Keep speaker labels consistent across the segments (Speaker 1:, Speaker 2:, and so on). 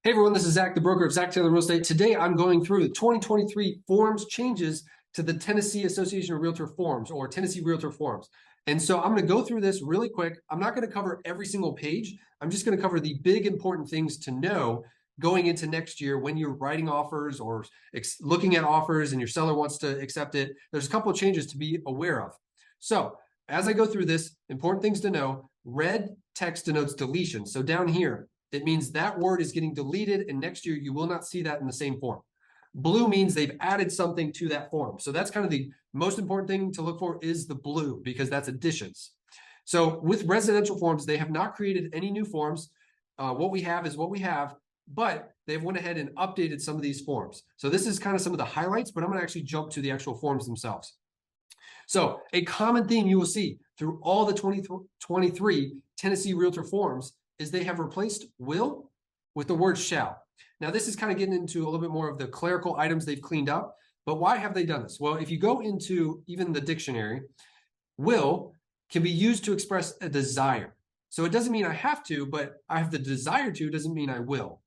Speaker 1: Hey everyone, this is Zach, the broker of Zach Taylor Real Estate. Today I'm going through the 2023 forms changes to the Tennessee Association of Realtor forms or Tennessee Realtor forms. And so I'm going to go through this really quick. I'm not going to cover every single page. I'm just going to cover the big important things to know going into next year when you're writing offers or looking at offers and your seller wants to accept it. There's a couple of changes to be aware of. So as I go through this, important things to know: red text denotes deletion. So down here, it means that word is getting deleted, and next year you will not see that in the same form. Blue means they've added something to that form. So that's kind of the most important thing to look for is the blue, because that's additions. So with residential forms, they have not created any new forms. What we have is what we have, but they've went ahead and updated some of these forms. So this is kind of some of the highlights, but I'm going to actually jump to the actual forms themselves. So a common theme you will see through all the 2023 Tennessee Realtor forms is they have replaced will with the word shall. Now, this is kind of getting into a little bit more of the clerical items they've cleaned up, but why have they done this? Well, if you go into even the dictionary, will can be used to express a desire. So it doesn't mean I have to, but I have the desire to doesn't mean I will.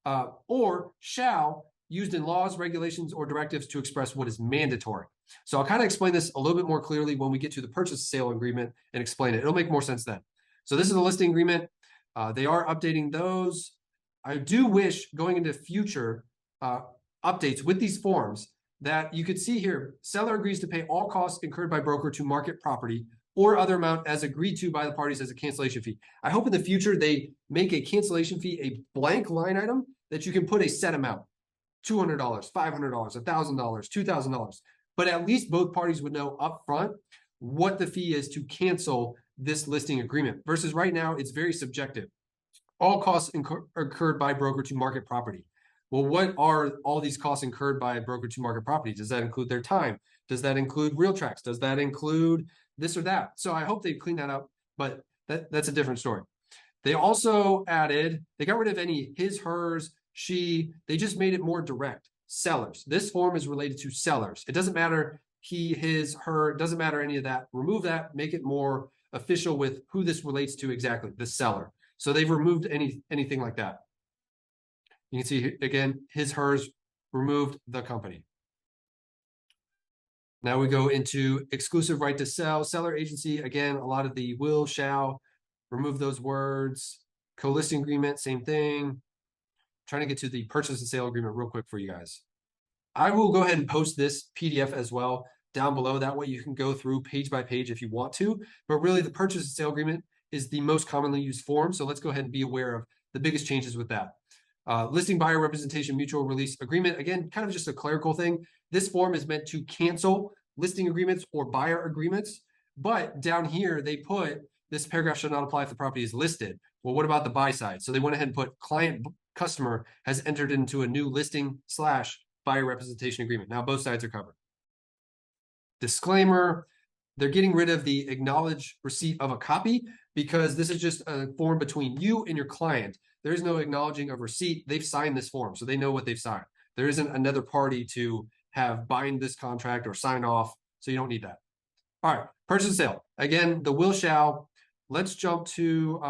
Speaker 1: Or shall, used in laws, regulations, or directives to express what is mandatory. So I'll kind of explain this a little bit more clearly when we get to the purchase sale agreement and explain it. It'll make more sense then. So this is the listing agreement. They are updating those. I do wish going into future updates with these forms that you could see here, seller agrees to pay all costs incurred by broker to market property or other amount as agreed to by the parties as a cancellation fee. I hope in the future they make a cancellation fee a blank line item that you can put a set amount, $200, $500, $1,000, $2,000. But at least both parties would know upfront what the fee is to cancel this listing agreement, versus right now it's very subjective. All costs incurred by broker to market property. Well, what are all these costs incurred by a broker to market property? Does that include their time? Does that include real tracks? Does that include this or that? So I hope they clean that up, but that's a different story. They also added, they got rid of any his, hers, she. They just made it more direct. Sellers. This form is related to sellers. It doesn't matter he, his, her. It doesn't matter any of that. Remove that. Make it more official with who this relates to exactly, the seller. So they've removed anything like that. You can see again, his, hers, removed the company. Now we go into exclusive right to sell, seller agency. Again, a lot of the will, shall, remove those words. Co-listing agreement, same thing. Trying to get to the purchase and sale agreement real quick for you guys. I will go ahead and post this PDF as well down below. That way you can go through page by page if you want to, but really the purchase and sale agreement is the most commonly used form. So let's go ahead and be aware of the biggest changes with that. Listing buyer representation mutual release agreement. Again, kind of just a clerical thing. This form is meant to cancel listing agreements or buyer agreements, but down here they put this paragraph should not apply if the property is listed. Well, what about the buy side? So they went ahead and put client customer has entered into a new listing / buyer representation agreement. Now both sides are covered. Disclaimer, they're getting rid of the acknowledge receipt of a copy because this is just a form between you and your client. There is no acknowledging of receipt. They've signed this form, so they know what they've signed. There isn't another party to have bind this contract or sign off, so you don't need that. All right, purchase and sale. Again, the will shall. Let's jump to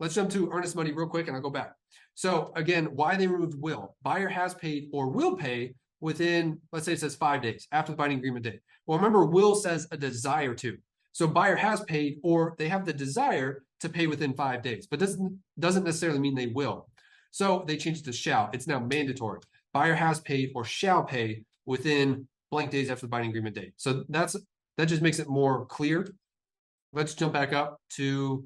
Speaker 1: earnest money real quick, and I'll go back. So again, why they removed will. Buyer has paid or will pay within, let's say it says 5 days after the binding agreement date. Well, remember, will says a desire to. So buyer has paid or they have the desire to pay within 5 days, but doesn't necessarily mean they will. So they changed it to shall. It's now mandatory. Buyer has paid or shall pay within blank days after the binding agreement date. So that just makes it more clear. Let's jump back up to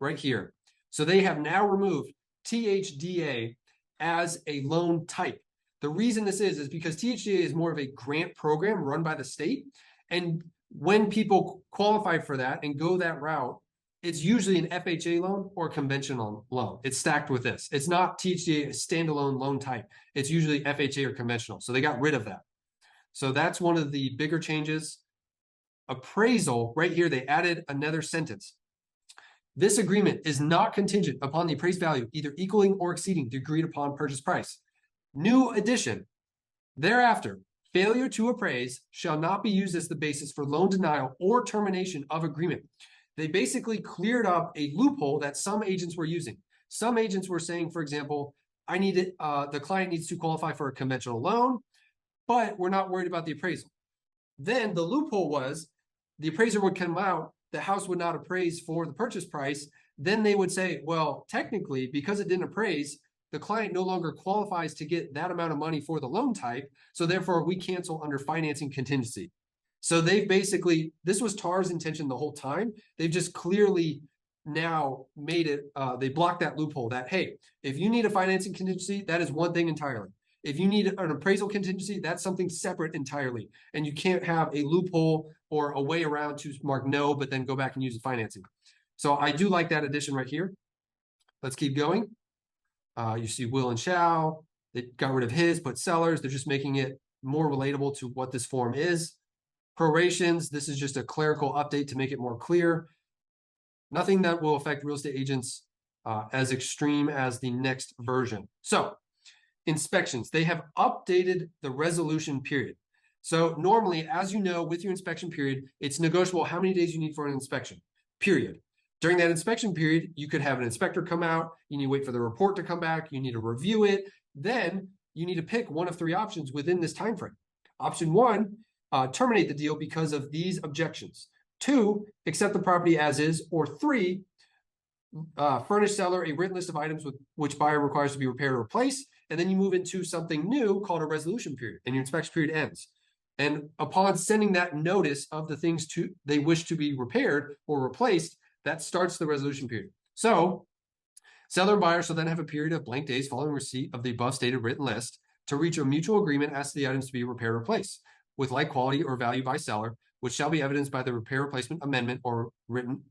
Speaker 1: right here. So they have now removed THDA as a loan type. The reason this is because THDA is more of a grant program run by the state. And when people qualify for that and go that route, it's usually an FHA loan or conventional loan. It's stacked with this. It's not THDA standalone loan type. It's usually FHA or conventional. So they got rid of that. So that's one of the bigger changes. Appraisal, right here, they added another sentence. This agreement is not contingent upon the appraised value either equaling or exceeding the agreed upon purchase price. New addition. Thereafter, failure to appraise shall not be used as the basis for loan denial or termination of agreement. They basically cleared up a loophole that some agents were using. Some agents were saying, for example, I need it, the client needs to qualify for a conventional loan, but we're not worried about the appraisal. Then the loophole was the appraiser would come out, the house would not appraise for the purchase price. Then they would say, well, technically, because it didn't appraise, the client no longer qualifies to get that amount of money for the loan type. So therefore, we cancel under financing contingency. So they've basically, this was TAR's intention the whole time. They've just clearly now made it, they blocked that loophole that, hey, if you need a financing contingency, that is one thing entirely. If you need an appraisal contingency, that's something separate entirely. And you can't have a loophole or a way around to mark no, but then go back and use the financing. So I do like that addition right here. Let's keep going. You see will and shall. They got rid of his, put sellers. They're just making it more relatable to what this form is. Prorations, this is just a clerical update to make it more clear. Nothing that will affect real estate agents as extreme as the next version. So inspections, they have updated the resolution period. So normally, as you know, with your inspection period, it's negotiable how many days you need for an inspection, period. During that inspection period, you could have an inspector come out, you need to wait for the report to come back, you need to review it, then you need to pick one of three options within this time frame. Option one, terminate the deal because of these objections. 2, accept the property as is, or 3, furnish seller a written list of items with which buyer requires to be repaired or replaced, and then you move into something new called a resolution period, and your inspection period ends. And upon sending that notice of the things they wish to be repaired or replaced, that starts the resolution period. So seller and buyer shall then have a period of blank days following receipt of the above stated written list to reach a mutual agreement as to the items to be repaired or replaced with like quality or value by seller, which shall be evidenced by the repair replacement amendment or written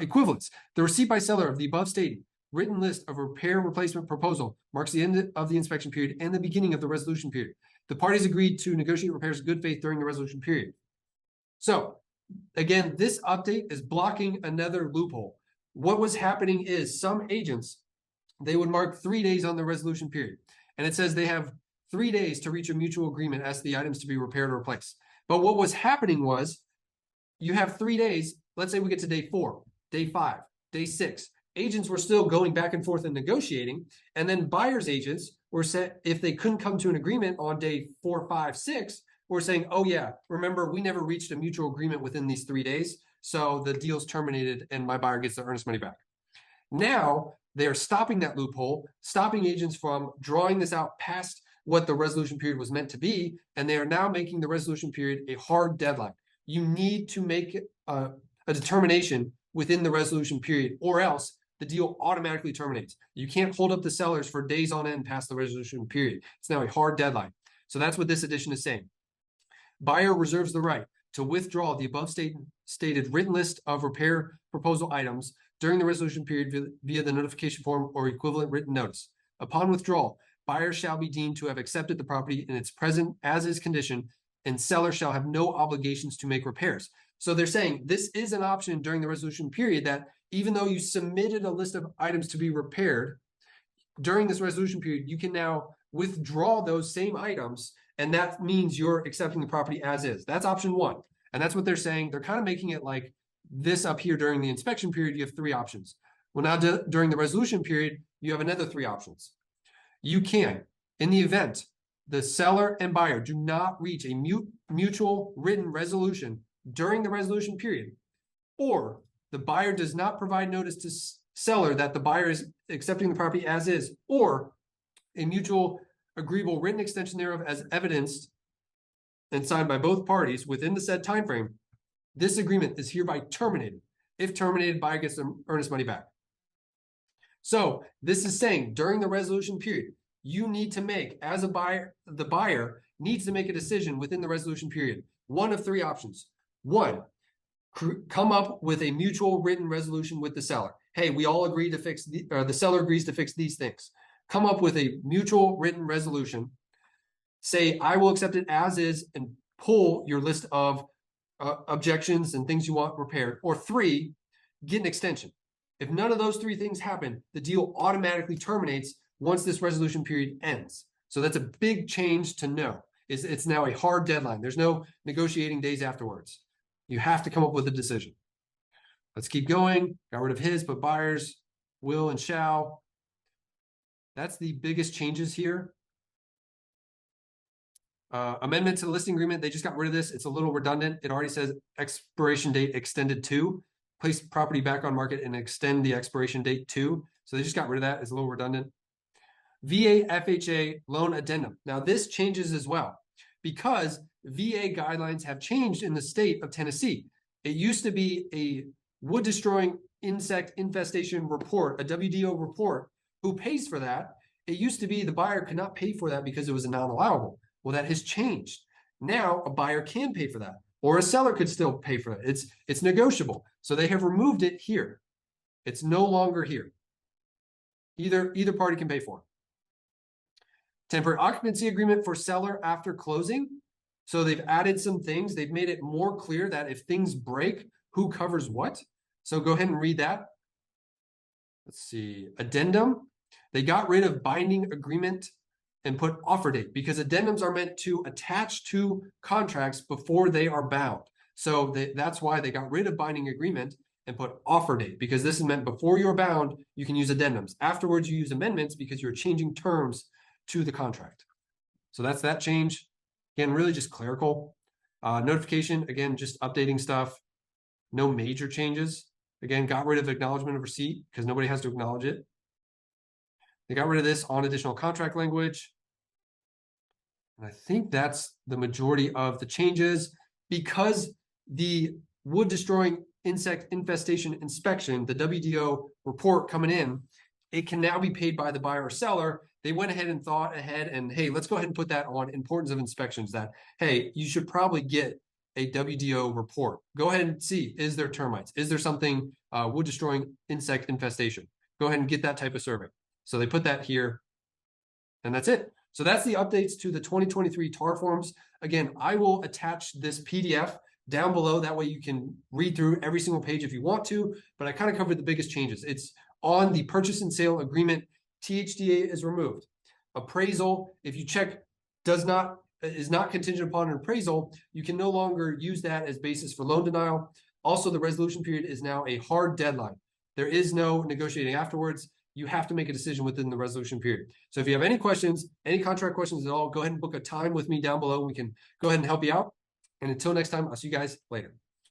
Speaker 1: equivalence. The receipt by seller of the above stated written list of repair replacement proposal marks the end of the inspection period and the beginning of the resolution period. The parties agreed to negotiate repairs in good faith during the resolution period. So again, this update is blocking another loophole. What was happening is some agents, they would mark 3 days on the resolution period. And it says they have 3 days to reach a mutual agreement as to the items to be repaired or replaced. But what was happening was you have 3 days. Let's say we get to day 4, day 5, day 6. Agents were still going back and forth and negotiating. And then buyer's agents were set, if they couldn't come to an agreement on day 4, 5, 6, we're saying, oh yeah, remember, we never reached a mutual agreement within these 3 days. So the deal's terminated and my buyer gets their earnest money back. Now they are stopping that loophole, stopping agents from drawing this out past what the resolution period was meant to be. And they are now making the resolution period a hard deadline. You need to make a determination within the resolution period, or else the deal automatically terminates. You can't hold up the sellers for days on end past the resolution period. It's now a hard deadline. So that's what this addition is saying. Buyer reserves the right to withdraw the above stated written list of repair proposal items during the resolution period via the notification form or equivalent written notice. Upon withdrawal, buyer shall be deemed to have accepted the property in its present as-is condition, and seller shall have no obligations to make repairs. So they're saying this is an option during the resolution period that even though you submitted a list of items to be repaired, during this resolution period, you can now withdraw those same items, and that means you're accepting the property as is. That's option 1. And that's what they're saying. They're kind of making it like this up here during the inspection period, you have 3 options. Well, now during the resolution period, you have another 3 options. You can, in the event the seller and buyer do not reach a mutual written resolution during the resolution period, or the buyer does not provide notice to seller that the buyer is accepting the property as is, or a mutual agreeable written extension thereof as evidenced and signed by both parties within the said time frame, this agreement is hereby terminated. If terminated, buyer gets the earnest money back. So this is saying during the resolution period, you need to make, as a buyer, the buyer needs to make a decision within the resolution period. One of 3 options. 1, come up with a mutual written resolution with the seller. Hey, we all agree to fix, the seller agrees to fix these things. Come up with a mutual written resolution. Say, I will accept it as is, and pull your list of objections and things you want repaired. Or 3, get an extension. If none of those 3 things happen, the deal automatically terminates once this resolution period ends. So that's a big change to know. It's now a hard deadline. There's no negotiating days afterwards. You have to come up with a decision. Let's keep going. Got rid of his, but buyers will and shall. That's the biggest changes here. Amendment to the listing agreement, they just got rid of this. It's a little redundant. It already says expiration date extended to, place property back on market and extend the expiration date to. So they just got rid of that. It's a little redundant. VA FHA loan addendum. Now this changes as well because VA guidelines have changed in the state of Tennessee. It used to be a wood destroying insect infestation report, a WDO report. Who pays for that? It used to be the buyer could not pay for that because it was a non-allowable. Well, that has changed. Now a buyer can pay for that, or a seller could still pay for it. It's negotiable. So they have removed it here. It's no longer here. Either party can pay for it. Temporary occupancy agreement for seller after closing. So they've added some things. They've made it more clear that if things break, who covers what. So go ahead and read that. Let's see. Addendum. They got rid of binding agreement and put offer date because addendums are meant to attach to contracts before they are bound. So that's why they got rid of binding agreement and put offer date, because this is meant before you're bound, you can use addendums. Afterwards, you use amendments because you're changing terms to the contract. So that's that change. Again, really just clerical. Notification, again, just updating stuff. No major changes. Again, got rid of acknowledgement of receipt because nobody has to acknowledge it. They got rid of this on additional contract language. And I think that's the majority of the changes because the wood destroying insect infestation inspection, the WDO report coming in, it can now be paid by the buyer or seller. They went ahead and thought ahead and, hey, let's go ahead and put that on importance of inspections that, hey, you should probably get a WDO report. Go ahead and see, is there termites? Is there something wood destroying insect infestation? Go ahead and get that type of survey. So they put that here and that's it. So that's the updates to the 2023 TAR forms. Again, I will attach this PDF down below. That way you can read through every single page if you want to, but I kind of covered the biggest changes. It's on the purchase and sale agreement, THDA is removed. Appraisal, if you check is not contingent upon an appraisal, you can no longer use that as basis for loan denial. Also, the resolution period is now a hard deadline. There is no negotiating afterwards. You have to make a decision within the resolution period. So if you have any questions, any contract questions at all, go ahead and book a time with me down below. We can go ahead and help you out. And until next time, I'll see you guys later.